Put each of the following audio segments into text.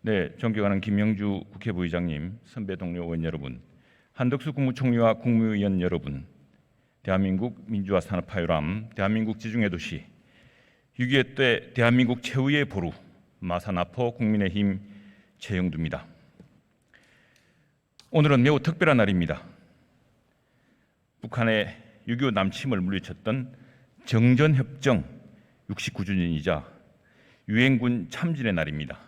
네, 존경하는 김영주 국회부의장님, 선배 동료 의원 여러분, 한덕수 국무총리와 국무위원 여러분, 대한민국 민주화 산업 파요람, 대한민국 지중해 도시, 6.25 때 대한민국 최후의 보루, 마산아포 국민의힘 최영두입니다. 오늘은 매우 특별한 날입니다. 북한의 6.25 남침을 물리쳤던 정전협정 69주년이자 유엔군 참전의 날입니다.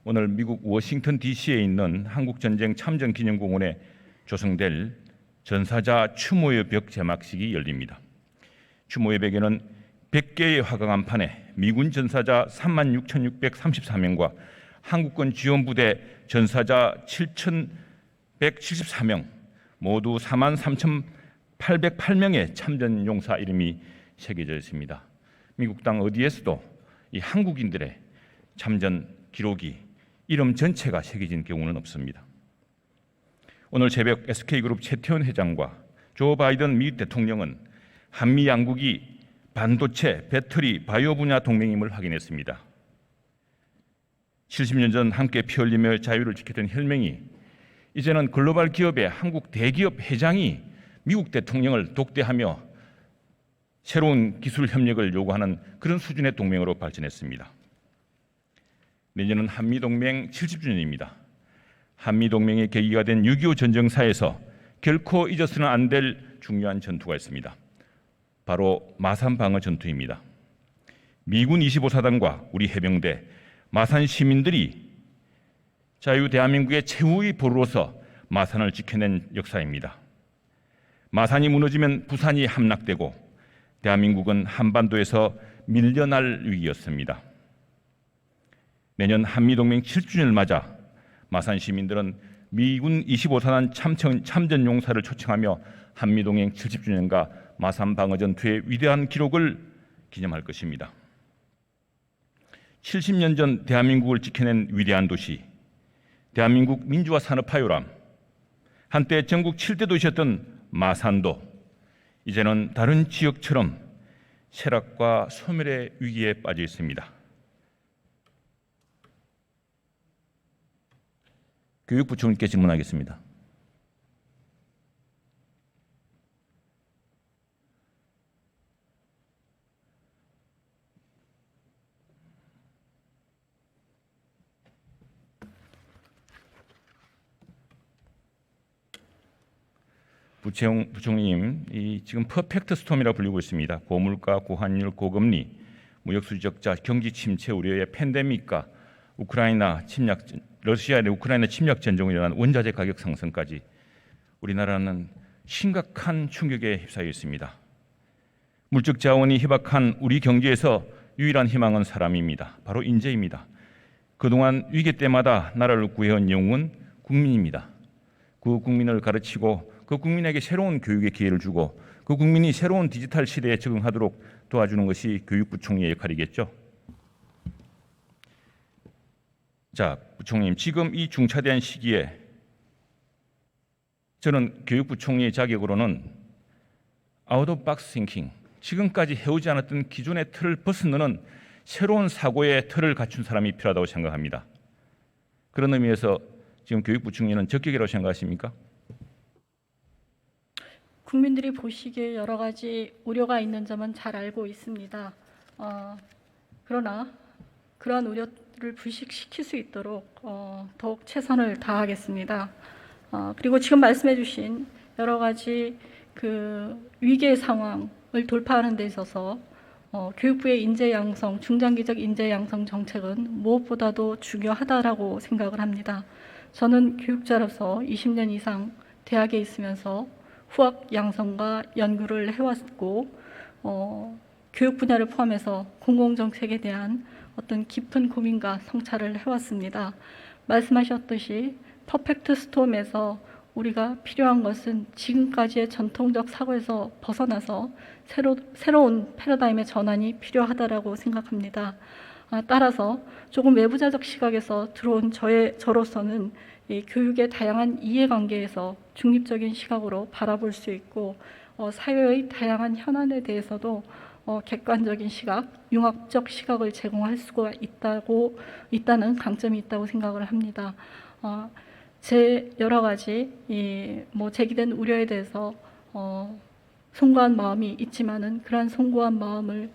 오늘 미국 워싱턴 DC에 있는 한국전쟁 참전기념공원에 조성될 전사자 추모의 벽 제막식이 열립니다. 추모의 벽에는 100개의 화강암판에 미군 전사자 36,634명과 한국군 지원부대 전사자 7,174명, 모두 43,808명의 참전용사 이름이 새겨져 있습니다. 미국 땅 어디에서도 이 한국인들의 참전 기록이 이름 전체가 새겨진 경우는 없습니다. 오늘 새벽 SK그룹 최태원 회장과 조 바이든 미 대통령은 한미 양국이 반도체, 배터리, 바이오 분야 동맹임을 확인했습니다. 70년 전 함께 피 흘리며 자유를 지켰던 혈맹이 이제는 글로벌 기업의 한국 대기업 회장이 미국 대통령을 독대하며 새로운 기술 협력을 요구하는 그런 수준의 동맹으로 발전했습니다. 내년은 한미동맹 70주년입니다. 한미동맹의 계기가 된 6.25 전쟁사에서 결코 잊어서는 안 될 중요한 전투가 있습니다. 바로 마산 방어 전투입니다. 미군 25사단과 우리 해병대, 마산 시민들이 자유 대한민국의 최후의 보루로서 마산을 지켜낸 역사입니다. 마산이 무너지면 부산이 함락되고 대한민국은 한반도에서 밀려날 위기였습니다. 내년 한미동맹 7주년을 맞아 마산 시민들은 미군 25사단 참전 용사를 초청하며 한미동맹 70주년과 마산 방어전투의 위대한 기록을 기념할 것입니다. 70년 전 대한민국을 지켜낸 위대한 도시, 대한민국 민주화 산업 파요람, 한때 전국 7대 도시였던 마산도 이제는 다른 지역처럼 쇠락과 소멸의 위기에 빠져 있습니다. 교육부총리께 질문하겠습니다. 부총리님, 지금 퍼펙트 스톰이라 불리고 있습니다. 고물가, 고환율, 고금리, 무역수지적자, 경기 침체 우려의 팬데믹과 러시아의 우크라이나 침략 전쟁으로 일어난 원자재 가격 상승까지 우리나라는 심각한 충격에 휩싸여 있습니다. 물적 자원이 희박한 우리 경제에서 유일한 희망은 사람입니다. 바로 인재입니다. 그동안 위기 때마다 나라를 구해온 영웅은 국민입니다. 그 국민을 가르치고 그 국민에게 새로운 교육의 기회를 주고 그 국민이 새로운 디지털 시대에 적응하도록 도와주는 것이 교육부 총리의 역할이겠죠. 자, 부총리님, 지금 이 중차대한 시기에 저는 교육부 총리의 자격으로는 아웃 오브 박스 싱킹, 지금까지 해오지 않았던 기존의 틀을 벗어나는 새로운 사고의 틀을 갖춘 사람이 필요하다고 생각합니다. 그런 의미에서 지금 교육부 총리는 적격이라고 생각하십니까? 국민들이 보시기에 여러 가지 우려가 있는 점은 잘 알고 있습니다. 그러나 그러한 우려를 불식시킬 수 있도록 더욱 최선을 다하겠습니다. 그리고 지금 말씀해 주신 여러 가지 그 위기의 상황을 돌파하는 데 있어서 교육부의 인재 양성, 중장기적 인재 양성 정책은 무엇보다도 중요하다라고 생각을 합니다. 저는 교육자로서 20년 이상 대학에 있으면서 후학 양성과 연구를 해왔고 교육 분야를 포함해서 공공정책에 대한 어떤 깊은 고민과 성찰을 해왔습니다. 말씀하셨듯이 퍼펙트 스톰에서 우리가 필요한 것은 지금까지의 전통적 사고에서 벗어나서 새로운 패러다임의 전환이 필요하다라고 생각합니다. 따라서 조금 외부자적 시각에서 들어온 저로서는 이 교육의 다양한 이해관계에서 중립적인 시각으로 바라볼 수 있고 사회의 다양한 현안에 대해서도 객관적인 시각, 융합적 시각을 제공할 수가 있다는 강점이 있다고 생각을 합니다. 제 여러 가지 제기된 우려에 대해서 송구한 마음이 있지만은 그러한 송구한 마음을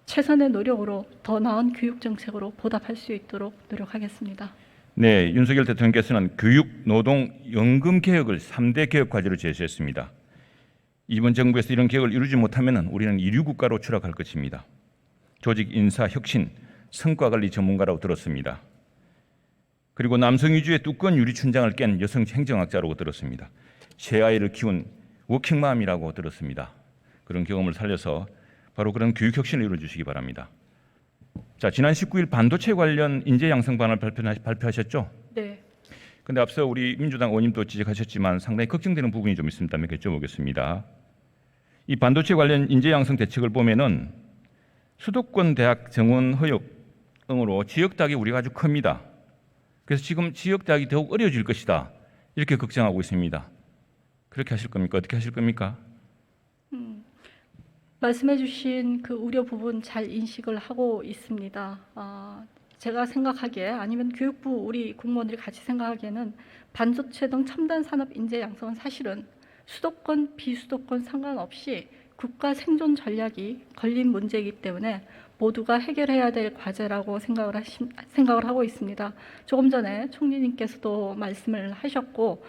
최선의 노력으로 더 나은 교육 정책으로 보답할 수 있도록 노력하겠습니다. 네, 윤석열 대통령께서는 교육, 노동, 연금 개혁을 3대 개혁 과제로 제시했습니다. 이번 정부에서 이런 개혁을 이루지 못하면 우리는 이류 국가로 추락할 것입니다. 조직 인사 혁신, 성과 관리 전문가라고 들었습니다. 그리고 남성 위주의 두꺼운 유리 춘장을 깬 여성 행정학자라고 들었습니다. 새 아이를 키운 워킹맘이라고 들었습니다. 그런 경험을 살려서 바로 그런 교육 혁신을 이루어 주시기 바랍니다. 자, 지난 19일 반도체 관련 인재 양성 방안을 발표하셨죠? 네. 근데 앞서 우리 민주당 의원님도 지적하셨지만 상당히 걱정되는 부분이 좀 있습니다. 몇 개 여쭤보겠습니다. 이 반도체 관련 인재 양성 대책을 보면은 수도권 대학 정원 허용 등으로 지역 대학이 우리가 아주 큽니다. 그래서 지금 지역 대학이 더욱 어려워질 것이다. 이렇게 걱정하고 있습니다. 그렇게 하실 겁니까? 어떻게 하실 겁니까? 말씀해 주신 그 우려 부분 잘 인식을 하고 있습니다. 제가 생각하기에 아니면 교육부 우리 공무원들이 같이 생각하기에는 반도체 등 첨단 산업 인재 양성은 사실은 수도권, 비수도권 상관없이 국가 생존 전략이 걸린 문제이기 때문에 모두가 해결해야 될 과제라고 생각을 하고 있습니다. 조금 전에 총리님께서도 말씀을 하셨고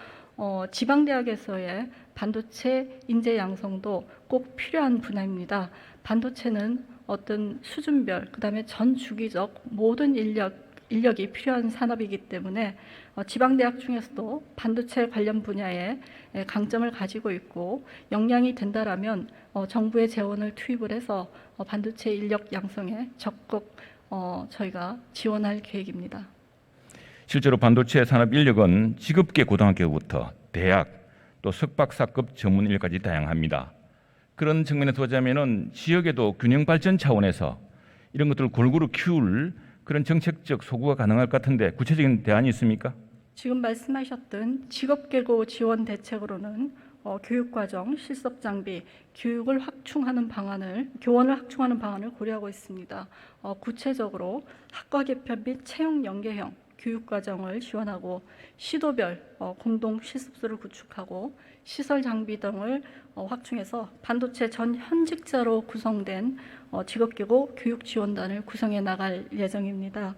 지방대학에서의 반도체 인재 양성도 꼭 필요한 분야입니다. 반도체는 어떤 수준별, 그다음에 전 주기적 모든 인력이 필요한 산업이기 때문에 지방대학 중에서도 반도체 관련 분야에 강점을 가지고 있고 역량이 된다라면 정부의 재원을 투입을 해서 반도체 인력 양성에 적극 저희가 지원할 계획입니다. 실제로 반도체 산업 인력은 직업계 고등학교부터 대학 또 석박사급 전문 인력까지 다양합니다. 그런 측면에서 보자면은 지역에도 균형 발전 차원에서 이런 것들을 골고루 키울 그런 정책적 소구가 가능할 것 같은데 구체적인 대안이 있습니까? 지금 말씀하셨던 직업계고 지원 대책으로는 교육과정, 실습장비, 교원을 확충하는 방안을 고려하고 있습니다. 구체적으로 학과 개편 및 채용 연계형 교육과정을 지원하고 시도별 공동 실습소를 구축하고 시설 장비 등을 확충해서 반도체 전 현직자로 구성된 직업계고 교육지원단을 구성해 나갈 예정입니다.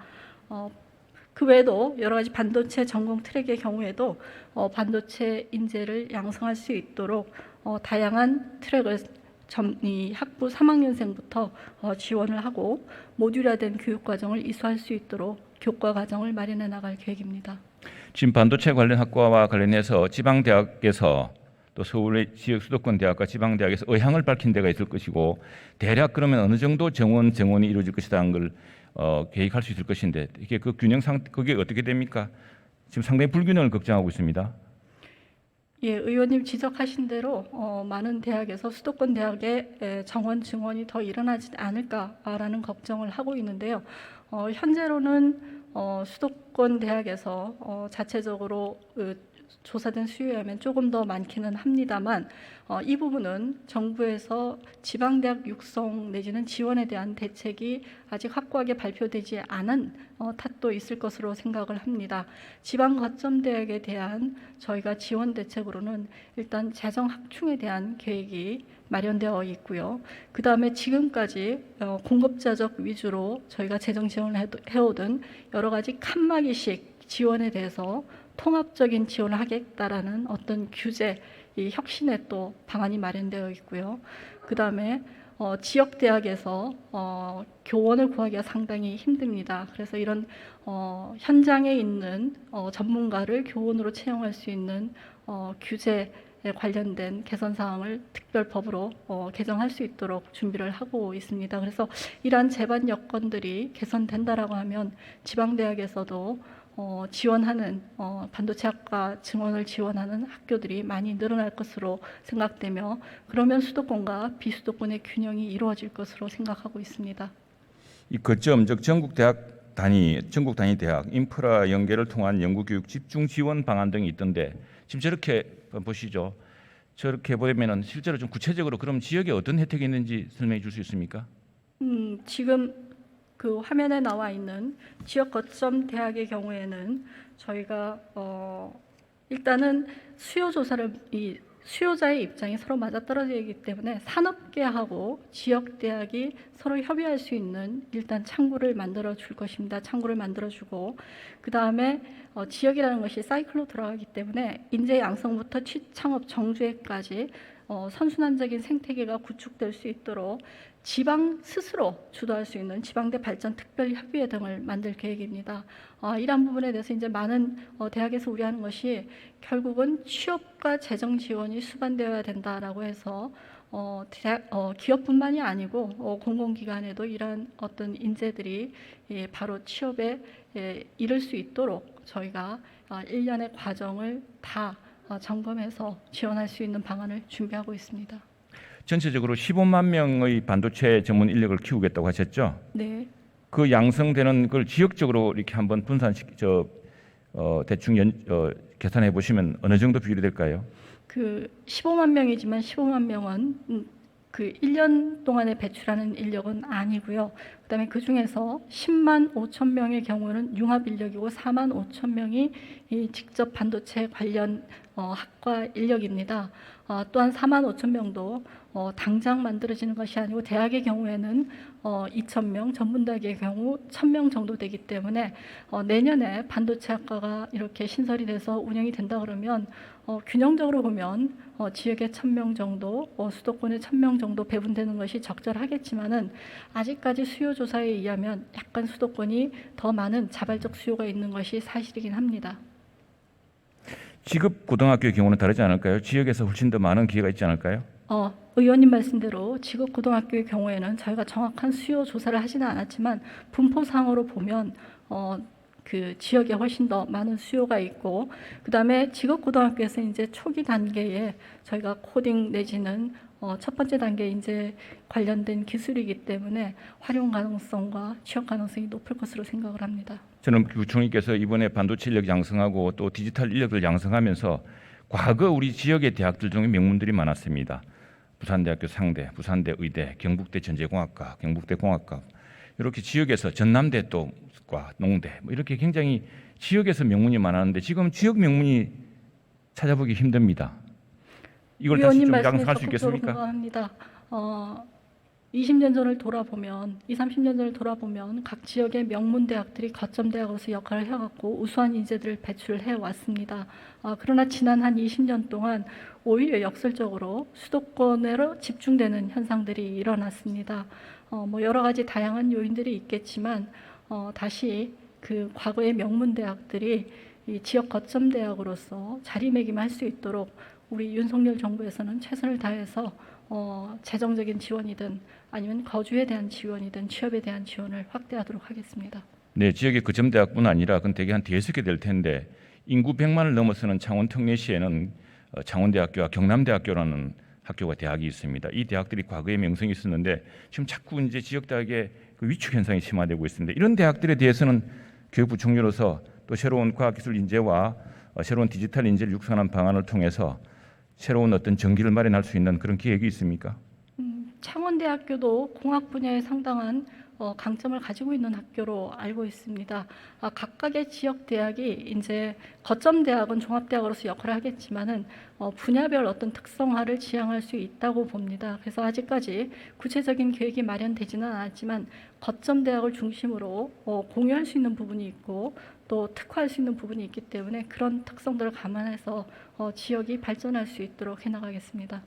그 외에도 여러 가지 반도체 전공 트랙의 경우에도 반도체 인재를 양성할 수 있도록 다양한 트랙을 이 학부 3학년생부터 지원을 하고 모듈화된 교육과정을 이수할 수 있도록 교과과정을 마련해 나갈 계획입니다. 지금 반도체 관련 학과와 관련해서 지방대학에서 또 서울의 지역 수도권 대학과 지방대학에서 의향을 밝힌 데가 있을 것이고 대략 그러면 어느 정도 정원이 이루어질 것이라는 걸 계획할 수 있을 것인데 이게 그 그게 어떻게 됩니까? 지금 상당히 불균형을 걱정하고 있습니다. 예, 의원님 지적하신 대로 많은 대학에서 수도권 대학의 정원 증원이 더 일어나지 않을까라는 걱정을 하고 있는데요. 현재로는 수도권 대학에서 자체적으로 조사된 수요에 하면 조금 더 많기는 합니다만 이 부분은 정부에서 지방대학 육성 내지는 지원에 대한 대책이 아직 확고하게 발표되지 않은 탓도 있을 것으로 생각을 합니다. 지방 거점 대학에 대한 저희가 지원 대책으로는 일단 재정 확충에 대한 계획이 마련되어 있고요. 그 다음에 지금까지 공급자적 위주로 저희가 재정 지원을 해오던 여러 가지 칸막이식 지원에 대해서 통합적인 지원을 하겠다라는 어떤 규제, 이 혁신의 또 방안이 마련되어 있고요. 그 다음에 지역 대학에서 교원을 구하기가 상당히 힘듭니다. 그래서 이런 현장에 있는 전문가를 교원으로 채용할 수 있는 규제에 관련된 개선 사항을 특별법으로 개정할 수 있도록 준비를 하고 있습니다. 그래서 이러한 제반 여건들이 개선된다라고 하면 지방대학에서도 지원하는 반도체학과 증원을 지원하는 학교들이 많이 늘어날 것으로 생각되며 그러면 수도권과 비수도권의 균형이 이루어질 것으로 생각하고 있습니다. 이 거점 즉 전국 단위 대학 인프라 연계를 통한 연구교육 집중 지원 방안 등이 있던데 지금 저렇게 보시죠. 저렇게 보면은 실제로 좀 구체적으로 그럼 지역에 어떤 혜택이 있는지 설명해 줄 수 있습니까? 지금 그 화면에 나와 있는 지역 거점 대학의 경우에는 저희가 일단은 수요자의 입장이 서로 맞아떨어지기 때문에 산업계하고 지역 대학이 서로 협의할 수 있는 일단 창구를 만들어 줄 것입니다. 창구를 만들어 주고 그 다음에 지역이라는 것이 사이클로 돌아가기 때문에 인재 양성부터 취창업 정주행까지 선순환적인 생태계가 구축될 수 있도록 지방 스스로 주도할 수 있는 지방대 발전 특별협의회 등을 만들 계획입니다. 이러한 부분에 대해서 이제 많은 대학에서 우려하는 것이 결국은 취업과 재정 지원이 수반되어야 된다라고 해서 기업뿐만이 아니고 공공기관에도 이러한 어떤 인재들이 바로 취업에 이를 수 있도록 저희가 일련의 과정을 다 점검해서 지원할 수 있는 방안을 준비하고 있습니다. 전체적으로 15만 명의 반도체 전문 인력을 키우겠다고 하셨죠? 네. 그 양성되는 걸 지역적으로 이렇게 한번 대충 계산해 보시면 어느 정도 비율이 될까요? 그 15만 명이지만 15만 명은 그 1년 동안에 배출하는 인력은 아니고요. 그다음에 그 중에서 10만 5천 명의 경우는 융합 인력이고 4만 5천 명이 이 직접 반도체 관련 학과 인력입니다. 또한 4만 5천 명도 당장 만들어지는 것이 아니고 대학의 경우에는 2,000명, 전문대학의 경우 1,000명 정도 되기 때문에 내년에 반도체 학과가 이렇게 신설이 돼서 운영이 된다 그러면 균형적으로 보면 지역에 1,000명 정도, 수도권에 1,000명 정도 배분되는 것이 적절하겠지만은 아직까지 수요 조사에 의하면 약간 수도권이 더 많은 자발적 수요가 있는 것이 사실이긴 합니다. 지급 고등학교의 경우는 다르지 않을까요? 지역에서 훨씬 더 많은 기회가 있지 않을까요? 의원님 말씀대로 지급 고등학교의 경우에는 저희가 정확한 수요 조사를 하지는 않았지만 분포상으로 보면 그 지역에 훨씬 더 많은 수요가 있고 그다음에 지급 고등학교에서 이제 초기 단계에 저희가 코딩 내지는 첫 번째 단계 이제 관련된 기술이기 때문에 활용 가능성과 취업 가능성이 높을 것으로 생각을 합니다. 저는 부총리께서 이번에 반도체 인력 양성하고 또 디지털 인력을 양성하면서 과거 우리 지역의 대학들 중에 명문들이 많았습니다. 부산대학교 상대, 부산대 의대, 경북대 전제공학과, 경북대 공학과 이렇게 지역에서 전남대 또과 농대 이렇게 굉장히 지역에서 명문이 많았는데 지금 지역 명문이 찾아보기 힘듭니다. 이걸 다시 좀 양성할 수 있겠습니까? 공감합니다. 20년 전을 돌아보면, 30년 전을 돌아보면 각 지역의 명문 대학들이 거점 대학으로서 역할을 해왔고 우수한 인재들을 배출해 왔습니다. 그러나 지난 한 20년 동안 오히려 역설적으로 수도권으로 집중되는 현상들이 일어났습니다. 뭐 여러 가지 다양한 요인들이 있겠지만 다시 그 과거의 명문 대학들이 이 지역 거점 대학으로서 자리매김할 수 있도록 우리 윤석열 정부에서는 최선을 다해서 재정적인 지원이든 아니면 거주에 대한 지원이든 취업에 대한 지원을 확대하도록 하겠습니다. 네, 지역의 거점 대학뿐 아니라 그건 대개 한 대여섯 개 될 텐데 인구 100만을 넘어서는 창원 특례시에는 창원대학교와 경남대학교라는 학교가 대학이 있습니다. 이 대학들이 과거에 명성이 있었는데 지금 자꾸 이제 지역 대학의 그 위축 현상이 심화되고 있습니다. 이런 대학들에 대해서는 교육부 총리로서 또 새로운 과학기술 인재와 새로운 디지털 인재를 육성하는 방안을 통해서 새로운 어떤 전기를 마련할 수 있는 그런 계획이 있습니까? 창원대학교도 공학 분야에 상당한 강점을 가지고 있는 학교로 알고 있습니다. 각각의 지역 대학이 이제 거점 대학은 종합 대학으로서 역할을 하겠지만은 분야별 어떤 특성화를 지향할 수 있다고 봅니다. 그래서 아직까지 구체적인 계획이 마련되지는 않았지만 거점 대학을 중심으로 공유할 수 있는 부분이 있고 또 특화할 수 있는 부분이 있기 때문에 그런 특성들을 감안해서 지역이 발전할 수 있도록 해나가겠습니다.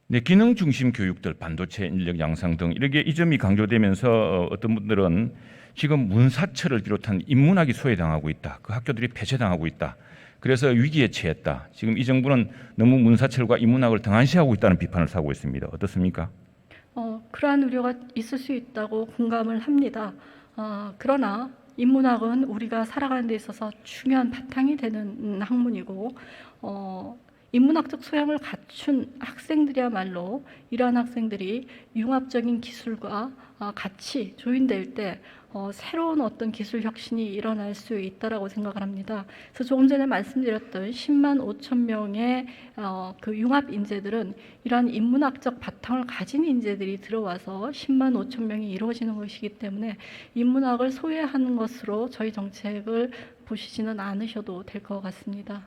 네, 기능 중심 교육들, 반도체 인력 양성 등 이렇게 이 점이 강조되면서 어떤 분들은 지금 문사철을 비롯한 인문학이 소외당하고 있다. 그 학교들이 폐쇄당하고 있다. 그래서 위기에 처했다. 지금 이 정부는 너무 문사철과 인문학을 등한시하고 있다는 비판을 사고 있습니다. 어떻습니까? 그러한 우려가 있을 수 있다고 공감을 합니다. 그러나 인문학은 우리가 살아가는 데 있어서 중요한 바탕이 되는 학문이고 인문학적 소양을 갖춘 학생들이야말로 이러한 학생들이 융합적인 기술과 같이 조인될 때 새로운 어떤 기술 혁신이 일어날 수 있다라고 생각을 합니다. 그래서 조금 전에 말씀드렸던 10만 5천 명의 그 융합 인재들은 이러한 인문학적 바탕을 가진 인재들이 들어와서 10만 5천 명이 이루어지는 것이기 때문에 인문학을 소외하는 것으로 저희 정책을 보시지는 않으셔도 될 것 같습니다.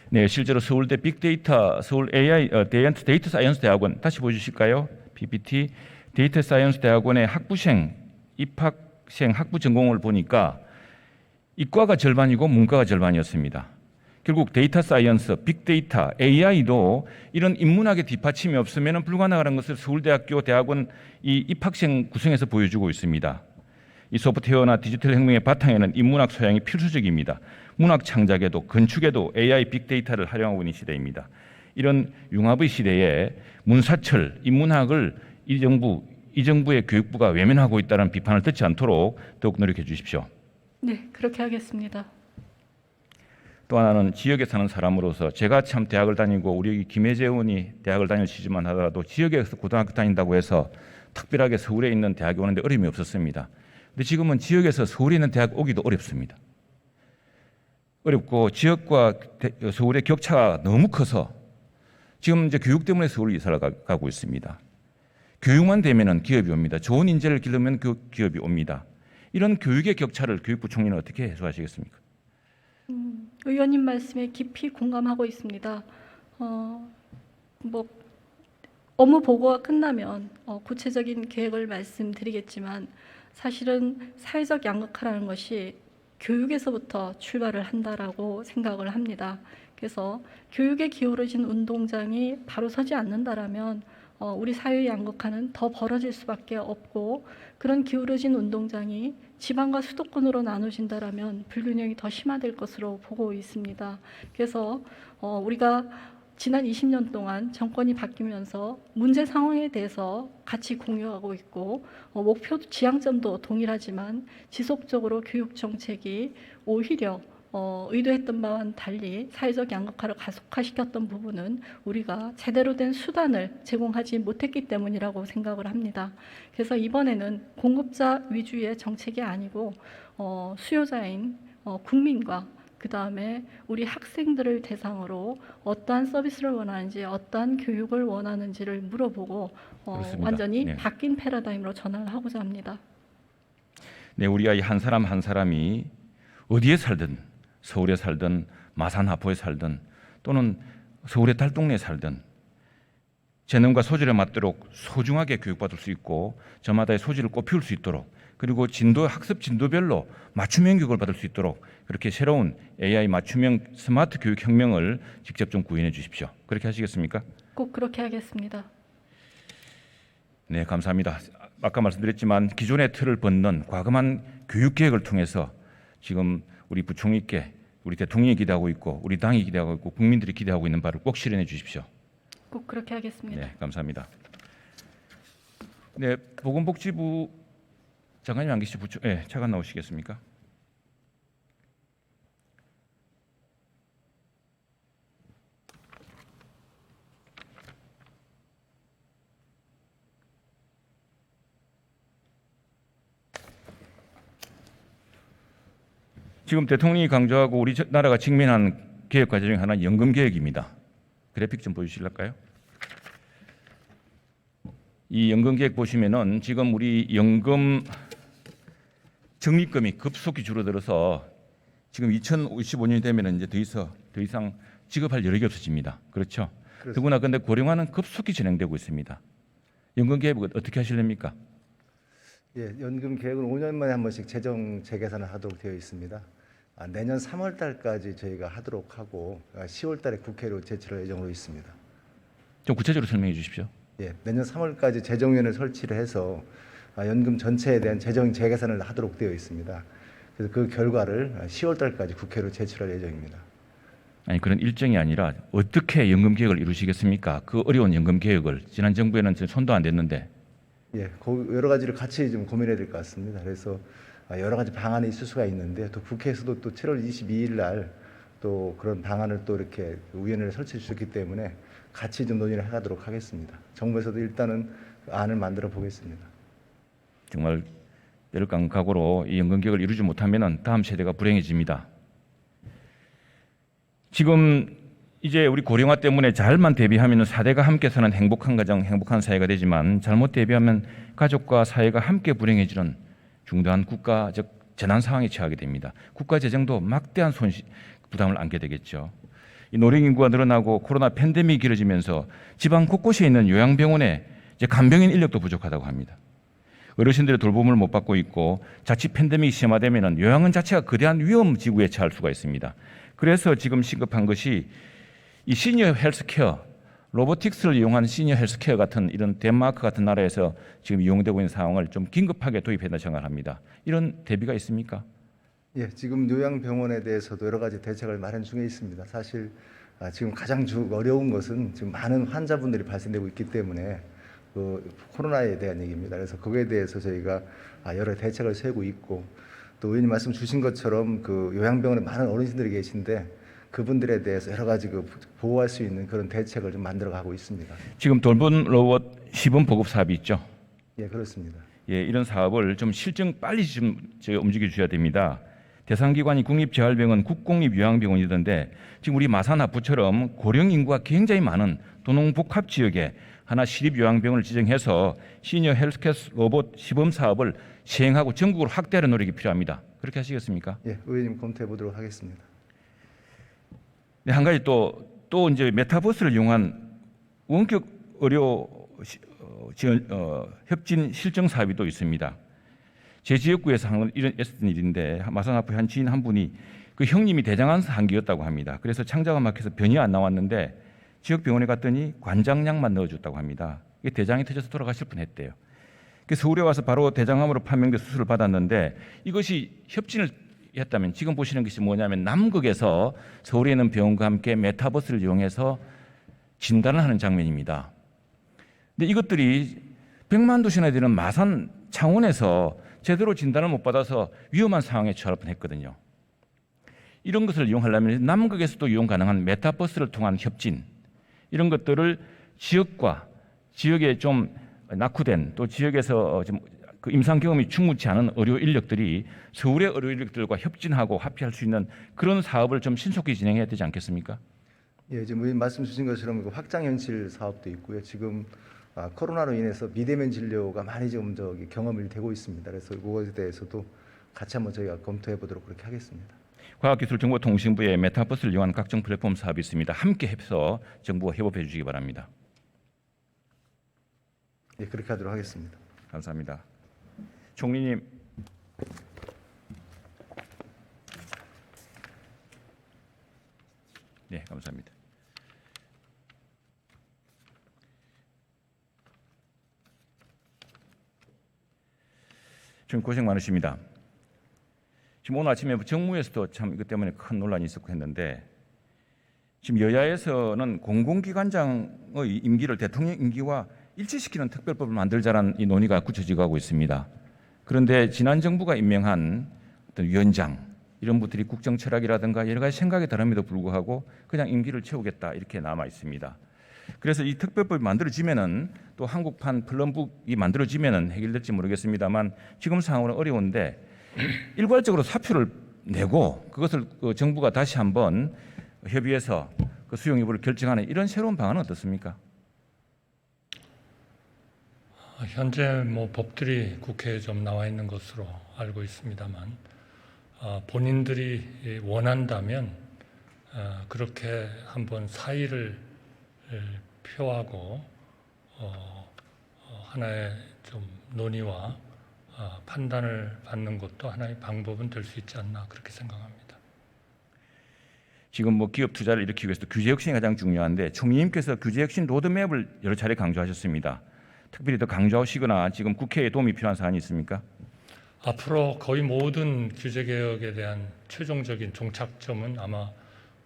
네, 실제로 서울대 빅데이터, 서울 AI 데이터 사이언스 대학원 다시 보여주실까요? PPT 데이터 사이언스 대학원의 학부생 입학생 학부 전공을 보니까 이과가 절반이고 문과가 절반이었습니다. 결국 데이터 사이언스, 빅데이터, AI도 이런 인문학의 뒷받침이 없으면 불가능한 것을 서울대학교 대학원 이 입학생 구성에서 보여주고 있습니다. 이 소프트웨어나 디지털 혁명의 바탕에는 인문학 소양이 필수적입니다. 문학 창작에도 건축에도 AI 빅데이터를 활용하고 있는 시대입니다. 이런 융합의 시대에 문사철, 인문학을 이 정부의 교육부가 외면하고 있다는 비판을 듣지 않도록 더욱 노력해 주십시오. 네, 그렇게 하겠습니다. 또 하나는 지역에 사는 사람으로서 제가 참 대학을 다니고 우리 김혜재 의원이 대학을 다닐 시지만 하더라도 지역에서 고등학교 다닌다고 해서 특별하게 서울에 있는 대학에 오는데 어려움이 없었습니다. 근데 지금은 지역에서 서울에 있는 대학 오기도 어렵습니다. 어렵고 지역과 서울의 격차가 너무 커서 지금 이제 교육 때문에 서울 이사를 가고 있습니다. 교육만 되면은 기업이 옵니다. 좋은 인재를 기르면 그 기업이 옵니다. 이런 교육의 격차를 교육부 총리는 어떻게 해소하시겠습니까? 의원님 말씀에 깊이 공감하고 있습니다. 뭐 업무 보고가 끝나면 구체적인 계획을 말씀드리겠지만 사실은 사회적 양극화라는 것이 교육에서부터 출발을 한다라고 생각을 합니다. 그래서 교육에 기울어진 운동장이 바로 서지 않는다라면 우리 사회의 양극화는 더 벌어질 수밖에 없고 그런 기울어진 운동장이 지방과 수도권으로 나눠진다라면 불균형이 더 심화될 것으로 보고 있습니다. 그래서 우리가 지난 20년 동안 정권이 바뀌면서 문제 상황에 대해서 같이 공유하고 있고 목표 지향점도 동일하지만 지속적으로 교육 정책이 오히려 의도했던 바와는 달리 사회적 양극화를 가속화시켰던 부분은 우리가 제대로 된 수단을 제공하지 못했기 때문이라고 생각을 합니다. 그래서 이번에는 공급자 위주의 정책이 아니고 수요자인 국민과 그 다음에 우리 학생들을 대상으로 어떠한 서비스를 원하는지 어떠한 교육을 원하는지를 물어보고 완전히 네. 바뀐 패러다임으로 전환을 하고자 합니다. 네, 우리 아이 한 사람 한 사람이 어디에 살든 서울에 살든 마산 하포에 살든 또는 서울의 달동네에 살든 재능과 소질에 맞도록 소중하게 교육받을 수 있고 저마다의 소질을 꽃피울 수 있도록 그리고 학습 진도별로 맞춤형 교육을 받을 수 있도록 그렇게 새로운 AI 맞춤형 스마트 교육 혁명을 직접 좀 구현해 주십시오. 그렇게 하시겠습니까? 꼭 그렇게 하겠습니다. 네, 감사합니다. 아까 말씀드렸지만 기존의 틀을 벗는 과감한 교육 계획을 통해서 지금 우리 부총리께 우리 대통령이 기대하고 있고 우리 당이 기대하고 있고 국민들이 기대하고 있는 바를 꼭 실현해 주십시오. 꼭 그렇게 하겠습니다. 네, 감사합니다. 네, 보건복지부 장관님 안 계시죠? 네, 잠깐 나오시겠습니까? 지금 대통령이 강조하고 우리 나라가 직면한 개혁 과정 중 하나는 연금 개혁입니다. 그래픽 좀 보여주실까요? 이 연금 계획 보시면은 지금 우리 연금 적립금이 급속히 줄어들어서 지금 2055년이 되면은 이제 더 이상 지급할 여력이 없어집니다. 그렇죠? 그렇습니다. 더구나 근데 고령화는 급속히 진행되고 있습니다. 연금 계획은 어떻게 하실랍니까? 예, 연금 계획은 5년 만에 한 번씩 재정 재계산을 하도록 되어 있습니다. 내년 3월 달까지 저희가 하도록 하고 10월 달에 국회로 제출할 예정으로 있습니다. 좀 구체적으로 설명해 주십시오. 예, 내년 3월까지 재정위원회를 설치를 해서 연금 전체에 대한 재정 재계산을 하도록 되어 있습니다. 그래서 그 결과를 10월 달까지 국회로 제출할 예정입니다. 아니 그런 일정이 아니라 어떻게 연금 계획을 이루시겠습니까? 그 어려운 연금 계획을 지난 정부에는 손도 안 댔는데. 예, 여러 가지를 같이 좀 고민해야 될 것 같습니다. 그래서 여러 가지 방안이 있을 수가 있는데 또 국회에서도 또 7월 22일 날 또 그런 방안을 또 이렇게 위원회를 설치해 주셨기 때문에 같이 좀 논의를 하도록 하겠습니다. 정부에서도 일단은 안을 만들어 보겠습니다. 정말 열강 각오로 이 연금개혁을 이루지 못하면 다음 세대가 불행해집니다. 지금 이제 우리 고령화 때문에 잘만 대비하면 4대가 함께 사는 행복한 가정, 행복한 사회가 되지만 잘못 대비하면 가족과 사회가 함께 불행해지는 중대한 국가적 재난 상황에 처하게 됩니다. 국가 재정도 막대한 부담을 안게 되겠죠. 이 노령 인구가 늘어나고 코로나 팬데믹이 길어지면서 지방 곳곳에 있는 요양병원에 이제 간병인 인력도 부족하다고 합니다. 어르신들의 돌봄을 못 받고 있고 자칫 팬데믹이 심화되면 요양원 자체가 거대한 위험 지구에 처할 수가 있습니다. 그래서 지금 시급한 것이 이 시니어 헬스케어, 로보틱스를 이용한 시니어 헬스케어 같은 이런 덴마크 같은 나라에서 지금 이용되고 있는 상황을 좀 긴급하게 도입해야 된다고 생각합니다. 이런 대비가 있습니까? 예, 지금 요양병원에 대해서도 여러 가지 대책을 마련 중에 있습니다. 사실 지금 가장 어려운 것은 지금 많은 환자분들이 발생되고 있기 때문에 그 코로나에 대한 얘기입니다. 그래서 거기에 대해서 저희가 여러 대책을 세우고 있고 또 의원님 말씀 주신 것처럼 그 요양병원에 많은 어르신들이 계신데 그분들에 대해서 여러 가지 그 보호할 수 있는 그런 대책을 좀 만들어 가고 있습니다. 지금 돌봄 로봇 시범 보급 사업이 있죠. 예, 그렇습니다. 예, 이런 사업을 좀 실증 빨리 좀 움직여 주셔야 됩니다. 대상 기관이 국립재활병원, 국공립요양병원이던데 지금 우리 마산 하프처럼 고령 인구가 굉장히 많은 도농복합 지역에 하나 시립요양병원을 지정해서 시니어 헬스케어 로봇 시범 사업을 시행하고 전국으로 확대하는 노력이 필요합니다. 그렇게 하시겠습니까? 예, 의원님 검토해 보도록 하겠습니다. 네, 한 가지 또 이제 메타버스를 이용한 원격 의료 협진 실증 사업이 또 있습니다. 제 지역구에서 있었던 일인데 마산 하프 한 지인 한 분이 그 형님이 대장암 한기였다고 합니다. 그래서 창자가 막혀서 변이 안 나왔는데 지역 병원에 갔더니 관장약만 넣어줬다고 합니다. 이게 대장이 터져서 돌아가실 뻔했대요. 그래서 서울에 와서 바로 대장암으로 판명돼 수술을 받았는데 이것이 협진을 했다면 지금 보시는 것이 뭐냐면 남극에서 서울에 있는 병원과 함께 메타버스를 이용해서 진단을 하는 장면입니다. 근데 이것들이 100만 도시나 되는 마산 창원에서 제대로 진단을 못 받아서 위험한 상황에 처할 뻔했거든요. 이런 것을 이용하려면 남극에서도 이용 가능한 메타버스를 통한 협진 이런 것들을 지역과 지역에 좀 낙후된 또 지역에서 좀 그 임상 경험이 충분치 않은 의료 인력들이 서울의 의료 인력들과 협진하고 합의할 수 있는 그런 사업을 좀 신속히 진행해야 되지 않겠습니까? 예, 지금 의원님 말씀 주신 것처럼 그 확장 현실 사업도 있고요. 지금 코로나로 인해서 비대면 진료가 많이 지금 경험이 되고 있습니다. 그래서 그것에 대해서도 같이 한번 저희가 검토해 보도록 그렇게 하겠습니다. 과학기술정보통신부의 메타버스를 이용한 각종 플랫폼 사업이 있습니다. 함께 해서 정부가 협업해 주시기 바랍니다. 예, 그렇게 하도록 하겠습니다. 감사합니다. 총리님. 네, 감사합니다. 좀 고생 많으십니다. 지금 오늘 아침에 정무에서도 참 이것 때문에 큰 논란이 있었고 했는데 지금 여야에서는 공공기관장의 임기를 대통령 임기와 일치시키는 특별법을 만들자라는 이 논의가 굳혀지고 하고 있습니다. 그런데 지난 정부가 임명한 어떤 위원장 이런 분들이 국정 철학이라든가 여러 가지 생각이 다름에도 불구하고 그냥 임기를 채우겠다 이렇게 남아 있습니다. 그래서 이 특별법이 만들어지면은 또 한국판 플럼북이 만들어지면은 해결될지 모르겠습니다만 지금 상황은 어려운데 일괄적으로 사표를 내고 그것을 정부가 다시 한번 협의해서 그 수용 여부를 결정하는 이런 새로운 방안은 어떻습니까? 현재 법들이 국회에 좀 나와 있는 것으로 알고 있습니다만 본인들이 원한다면 그렇게 한번 사의를 표하고 하나의 좀 논의와 판단을 받는 것도 하나의 방법은 될 수 있지 않나 그렇게 생각합니다. 지금 기업 투자를 일으키기 위해서 규제 혁신이 가장 중요한데 총리님께서 규제 혁신 로드맵을 여러 차례 강조하셨습니다. 특별히 더 강조하시거나 지금 국회에 도움이 필요한 사안이 있습니까? 앞으로 거의 모든 규제 개혁에 대한 최종적인 종착점은 아마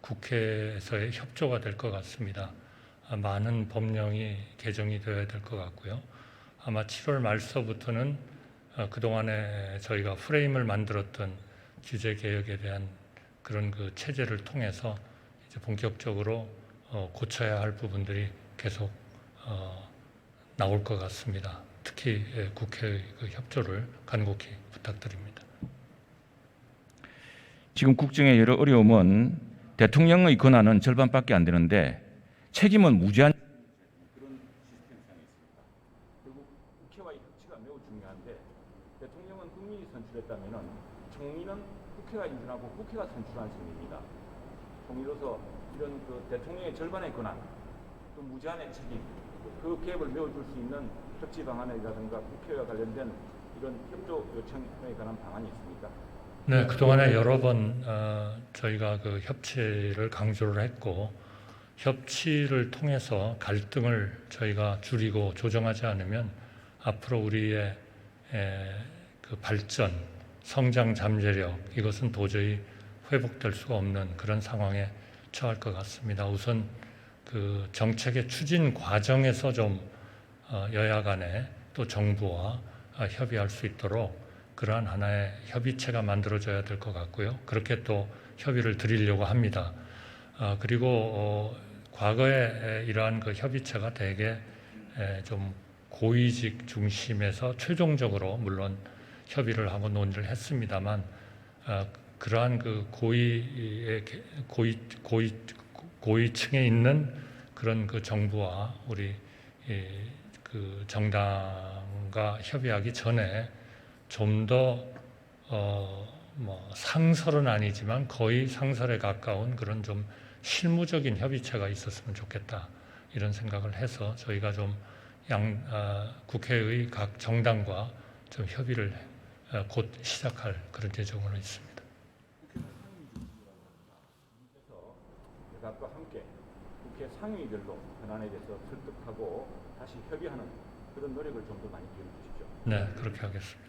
국회에서의 협조가 될 것 같습니다. 많은 법령이 개정이 되어야 될 것 같고요. 아마 7월 말서부터는 그동안에 저희가 프레임을 만들었던 규제 개혁에 대한 그런 그 체제를 통해서 이제 본격적으로 고쳐야 할 부분들이 계속 나올 것 같습니다. 특히 국회의 그 협조를 간곡히 부탁드립니다. 지금 국정의 여러 어려움은 대통령의 권한은 절반밖에 안 되는데 책임은 무제한 그런 시스템상에 있습니다. 결국 국회와의 협치가 매우 중요한데 대통령은 국민이 선출했다면은 총리는 국회가 인준하고 국회가 선출한 승리입니다. 총리로서 이런 그 대통령의 절반의 권한, 또 무제한의 책임, 그 갭을 메워줄 수 있는 협치 방안이라든가 국회와 관련된 이런 협조 요청에 관한 방안이 있습니까? 네, 그동안에 여러 번 저희가 그 협치를 강조를 했고 협치를 통해서 갈등을 저희가 줄이고 조정하지 않으면 앞으로 우리의 그 발전, 성장 잠재력 이것은 도저히 회복될 수가 없는 그런 상황에 처할 것 같습니다. 우선 그 정책의 추진 과정에서 좀 여야 간에 또 정부와 협의할 수 있도록 그러한 하나의 협의체가 만들어져야 될 것 같고요. 그렇게 또 협의를 드리려고 합니다. 그리고 과거에 이러한 그 협의체가 대개 좀 고위직 중심에서 최종적으로 물론 협의를 하고 논의를 했습니다만 그러한 그 고위층에 있는 그런 그 정부와 우리 그 정당과 협의하기 전에 좀 더 뭐 상설은 아니지만 거의 상설에 가까운 그런 좀 실무적인 협의체가 있었으면 좋겠다 이런 생각을 해서 저희가 좀 국회의 각 정당과 좀 협의를 곧 시작할 그런 예정으로 있습니다. 대각과 함께 국회 상임위별로 현안에 대해서 설득하고 다시 협의하는 그런 노력을 좀 더 많이 기울여 주십시오. 네, 그렇게 하겠습니다.